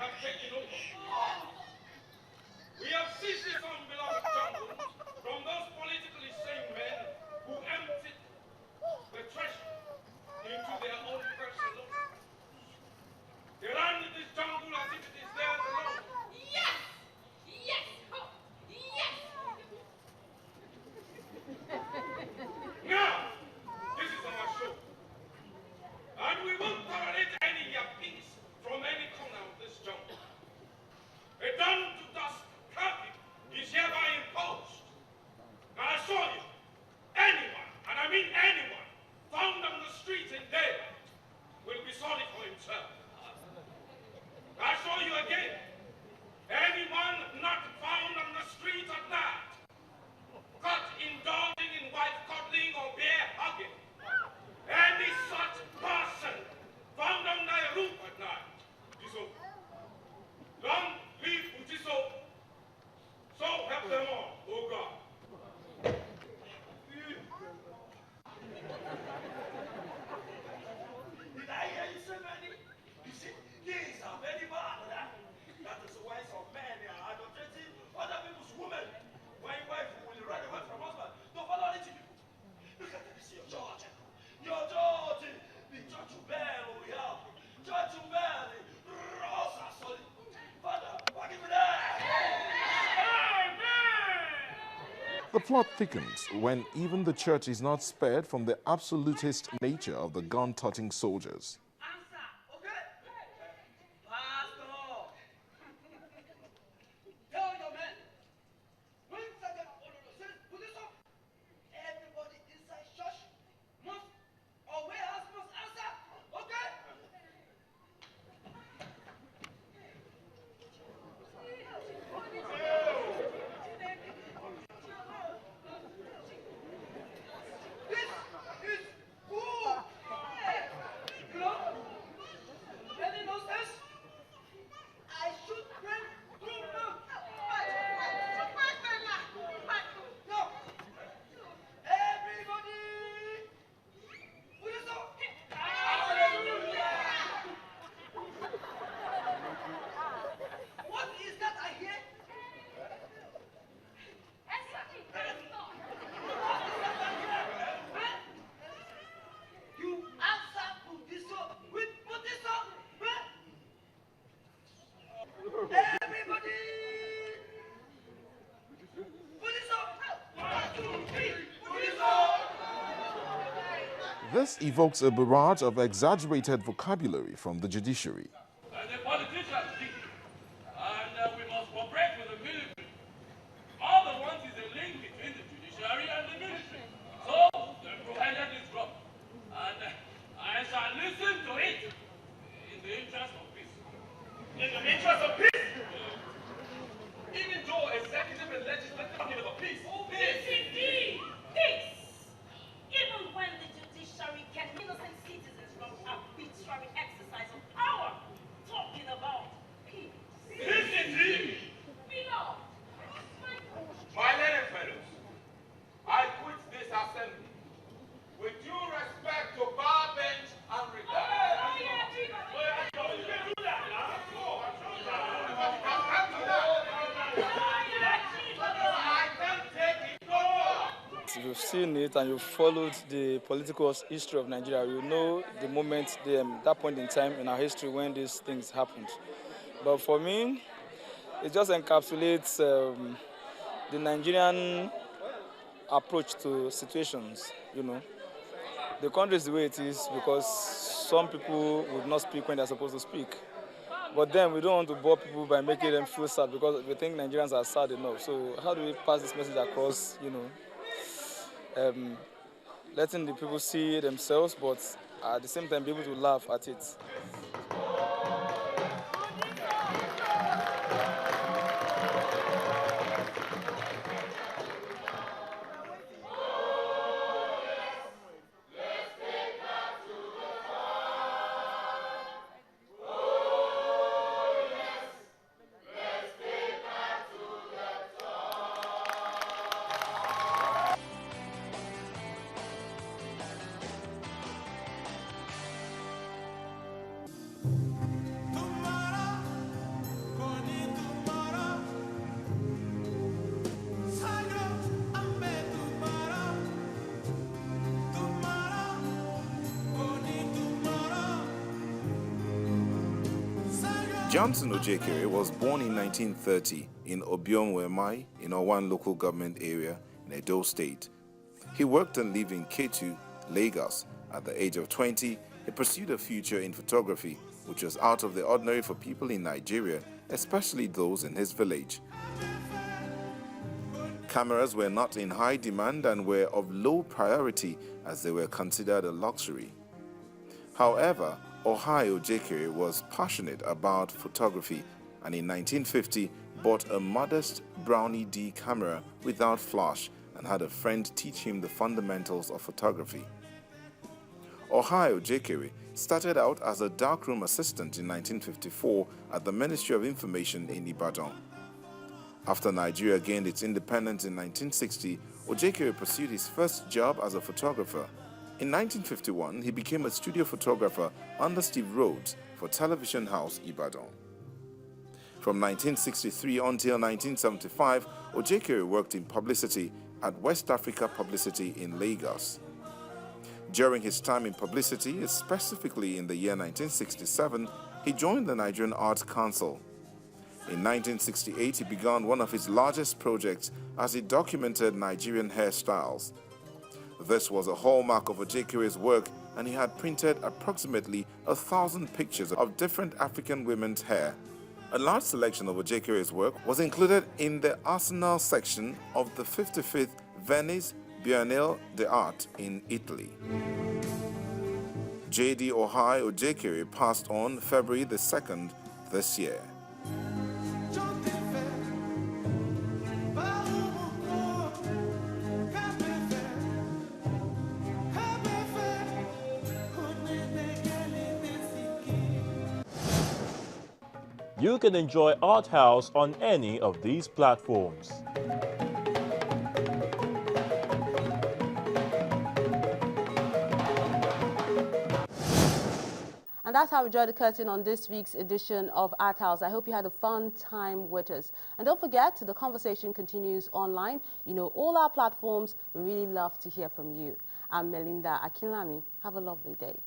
have taken over. We have seized this unbeloved jungle from those politically sane men who emptied the treasure into their own personal. They run this jungle as if it is theirs alone. Yes! Yes! Oh, yes! Now, this is our show. And we won't tolerate any yappies from any corner of this jungle. A dawn to dusk curfew is hereby imposed. And I assure you, anyone, and I mean anyone, found on the streets in daylight will be sorry for himself. I assure you again, anyone not found on the streets at night, caught indulging in wife cuddling or bear hugging, any such person found under a roof at night, Utiso. Long live Utiso. So help them all, oh God. Did I hear you say many? You see, these are very bad. That is why some men are adulterating other people's women. When wife will run away from husband, don't follow rich people. Look at this, your George. Your George, the church bell over here. Church bell, Rosa Soli. Father, forgive me there. The plot thickens when even the church is not spared from the absolutist nature of the gun-toting soldiers. Answer, okay? Pastor, tell your men, when Sergeant Ololo says, put this up, everybody inside church must, or warehouse must answer, okay? This is good. You know, any nonsense? I should bring two milk. No. Everybody, put this up. Hallelujah. What is that I hear? You answer Buddhiso with Buddhiso. Everybody, Buddhiso. 1, 2, 3, Buddhiso. This evokes a barrage of exaggerated vocabulary from the judiciary. And the politicians think, and we must cooperate with the military. All they want is a link between the judiciary and the military. So they provided this drop. And I shall listen to it in the interest of peace. In the interest of peace? Even though executive and legislative are of peace. Peace indeed! Peace! Even when the judiciary can innocent citizens from arbitrary exercise of power, talking about peace. Peace indeed! Beloved, My learned fellows, I quit this assembly with due respect to bar bench and regard. I can't take it no more. If you've seen it and you've followed the political history of Nigeria, you know the moment, that point in time in our history when these things happened. But for me, it just encapsulates the Nigerian approach to situations, you know. The country is the way it is because some people would not speak when they're supposed to speak. But then we don't want to bore people by making them feel sad because we think Nigerians are sad enough. So how do we pass this message across, you know, letting the people see themselves, but at the same time be able to laugh at it. Johnson Ojekere was born in 1930 in Obiomwemai in Owan local government area in Edo State. He worked and lived in Ketu, Lagos. At the age of 20, he pursued a future in photography, which was out of the ordinary for people in Nigeria, especially those in his village. Cameras were not in high demand and were of low priority as they were considered a luxury. However, Ohai Ojekere was passionate about photography and in 1950 bought a modest Brownie D camera without flash and had a friend teach him the fundamentals of photography. Ohai Ojekere started out as a darkroom assistant in 1954 at the Ministry of Information in Ibadan. After Nigeria gained its independence in 1960, Ojekere pursued his first job as a photographer. In 1951, he became a studio photographer under Steve Rhodes for Television House, Ibadan. From 1963 until 1975, Ojekere worked in publicity at West Africa Publicity in Lagos. During his time in publicity, specifically in the year 1967, he joined the Nigerian Arts Council. In 1968, he began one of his largest projects as he documented Nigerian hairstyles. This was a hallmark of Ojekere's work, and he had printed approximately 1,000 pictures of different African women's hair. A large selection of Ojekere's work was included in the Arsenal section of the 55th Venice Biennale d'Art in Italy. J.D. Ohai Ojekere passed on February the 2nd this year. You can enjoy Art House on any of these platforms. And that's how we draw the curtain on this week's edition of Art House. I hope you had a fun time with us. And don't forget, the conversation continues online. You know, all our platforms, we really love to hear from you. I'm Melinda Akinlami. Have a lovely day.